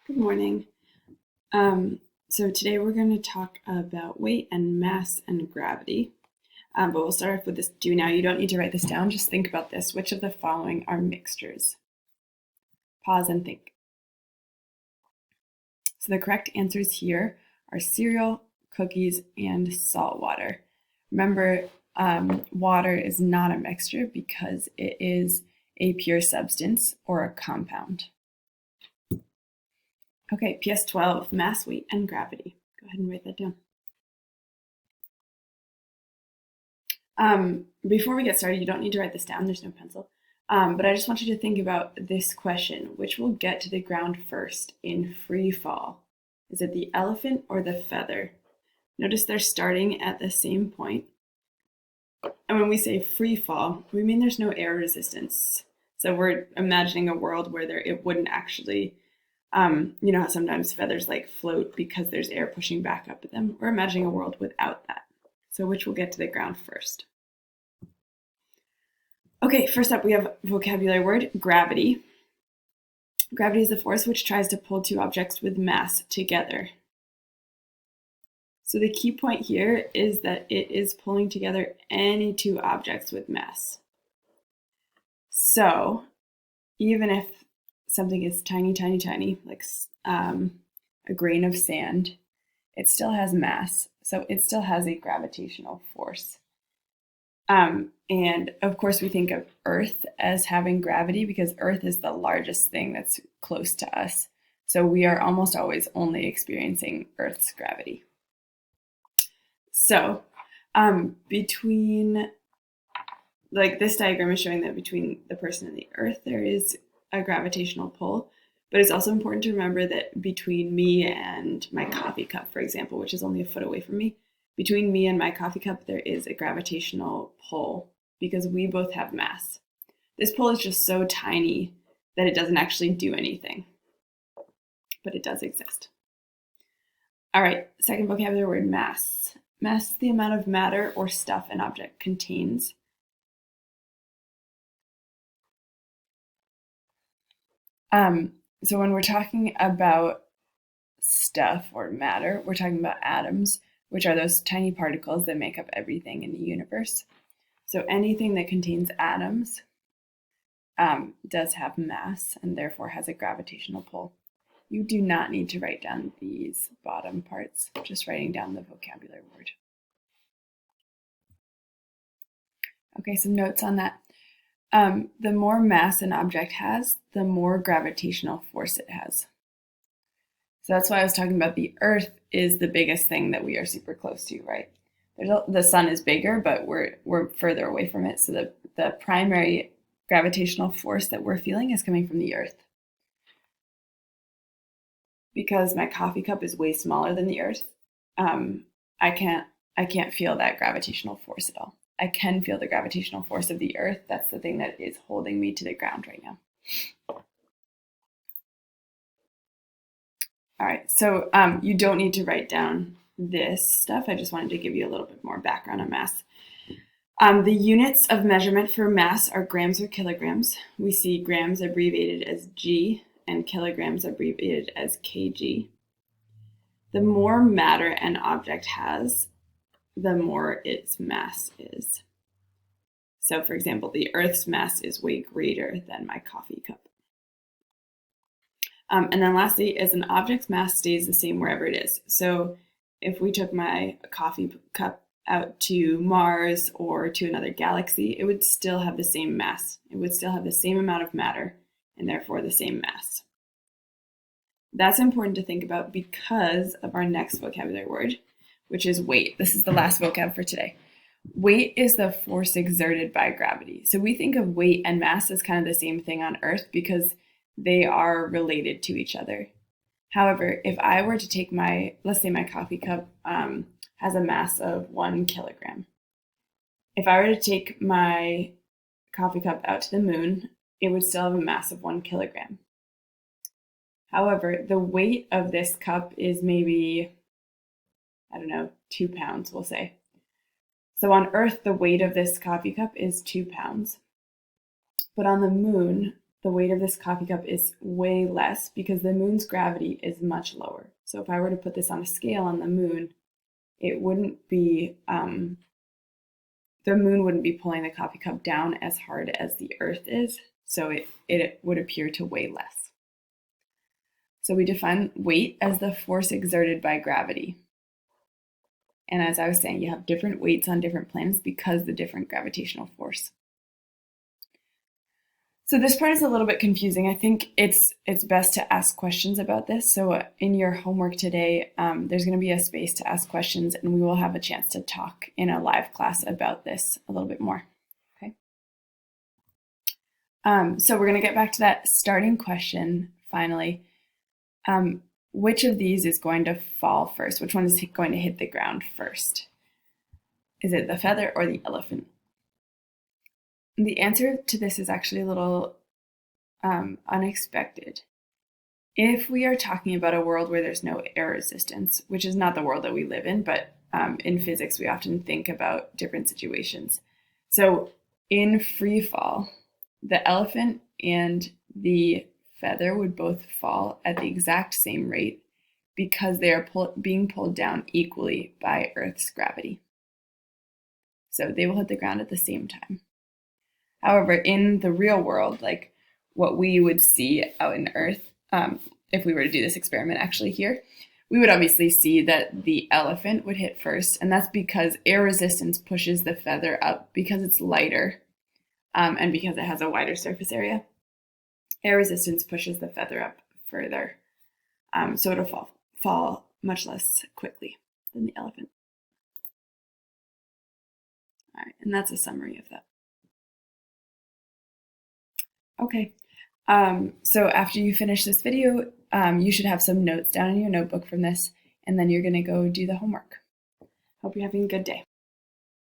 Good morning. So today we're going to talk about weight and mass and gravity. But we'll start off with this do now. You don't need to write this down. Just think about this. Which of the following are mixtures? Pause and think. So the correct answers here are cereal, cookies, and salt water. Remember, water is not a mixture because it is a pure substance or a compound. Okay, PS12, mass, weight, and gravity. Go ahead and write that down. Before we get started, you don't need to write this down. There's no pencil. But I just want you to think about this question. Which will get to the ground first in free fall? Is it the elephant or the feather? Notice they're starting at the same point. And when we say free fall, we mean there's no air resistance. So we're imagining a world where it wouldn't actually, you know how sometimes feathers like float because there's air pushing back up at them? We're imagining a world without that. So which will get to the ground first? Okay, first up we have vocabulary word, gravity. Gravity is the force which tries to pull two objects with mass together. So the key point here is that it is pulling together any two objects with mass. So even if something is tiny, tiny, tiny, like a grain of sand, it still has mass. So it still has a gravitational force. And of course, we think of Earth as having gravity because Earth is the largest thing that's close to us. So we are almost always only experiencing Earth's gravity. So between, like this diagram is showing that between the person and the Earth, there is a gravitational pull. But it's also important to remember that between me and my coffee cup, for example, which is only a foot away from me, between me and my coffee cup, there is a gravitational pull because we both have mass. This pull is just so tiny that it doesn't actually do anything, but it does exist. All right, second vocabulary word, mass. Mass is the amount of matter or stuff an object contains. So when we're talking about stuff or matter, we're talking about atoms, which are those tiny particles that make up everything in the universe. So anything that contains atoms does have mass and therefore has a gravitational pull. You do not need to write down these bottom parts, just writing down the vocabulary word. Okay, some notes on that. The more mass an object has, the more gravitational force it has. So that's why I was talking about the Earth is the biggest thing that we are super close to, right? The sun is bigger, but we're further away from it. So the primary gravitational force that we're feeling is coming from the Earth. Because my coffee cup is way smaller than the Earth, I can't feel that gravitational force at all. I can feel the gravitational force of the Earth. That's the thing that is holding me to the ground right now. All right, so you don't need to write down this stuff. I just wanted to give you a little bit more background on mass. The units of measurement for mass are grams or kilograms. We see grams abbreviated as G and kilograms abbreviated as kg. The more matter an object has, the more its mass is. So for example, the Earth's mass is way greater than my coffee cup. And then lastly is an object's mass stays the same wherever it is. So if we took my coffee cup out to Mars or to another galaxy, it would still have the same mass. It would still have the same amount of matter and therefore the same mass. That's important to think about because of our next vocabulary word, which is weight. This is the last vocab for today. Weight is the force exerted by gravity. So we think of weight and mass as kind of the same thing on Earth because they are related to each other. However, if I were to take let's say my coffee cup has a mass of 1 kilogram. If I were to take my coffee cup out to the moon, it would still have a mass of 1 kilogram. However, the weight of this cup is maybe, 2 pounds, we'll say. So on Earth, the weight of this coffee cup is 2 pounds. But on the moon, the weight of this coffee cup is way less because the moon's gravity is much lower. So if I were to put this on a scale on the moon, it wouldn't be, the moon wouldn't be pulling the coffee cup down as hard as the Earth is, so it would appear to weigh less. So we define weight as the force exerted by gravity. And as I was saying, you have different weights on different planets because of the different gravitational force. So this part is a little bit confusing. I think it's best to ask questions about this. So in your homework today, there's going to be a space to ask questions, and we will have a chance to talk in a live class about this a little bit more. Okay. So we're going to get back to that starting question finally. Which of these is going to fall first? Which one is going to hit the ground first? Is it the feather or the elephant? The answer to this is actually a little unexpected. If we are talking about a world where there's no air resistance, which is not the world that we live in, but in physics we often think about different situations. So in free fall, the elephant and the feather would both fall at the exact same rate because they are being pulled down equally by Earth's gravity. So they will hit the ground at the same time. However, in the real world, like what we would see out in Earth, if we were to do this experiment actually here, we would obviously see that the elephant would hit first, and that's because air resistance pushes the feather up because it's lighter and because it has a wider surface area. Air resistance pushes the feather up further, so it'll fall much less quickly than the elephant. All right, and that's a summary of that. Okay, so after you finish this video, you should have some notes down in your notebook from this, and then you're going to go do the homework. Hope you're having a good day.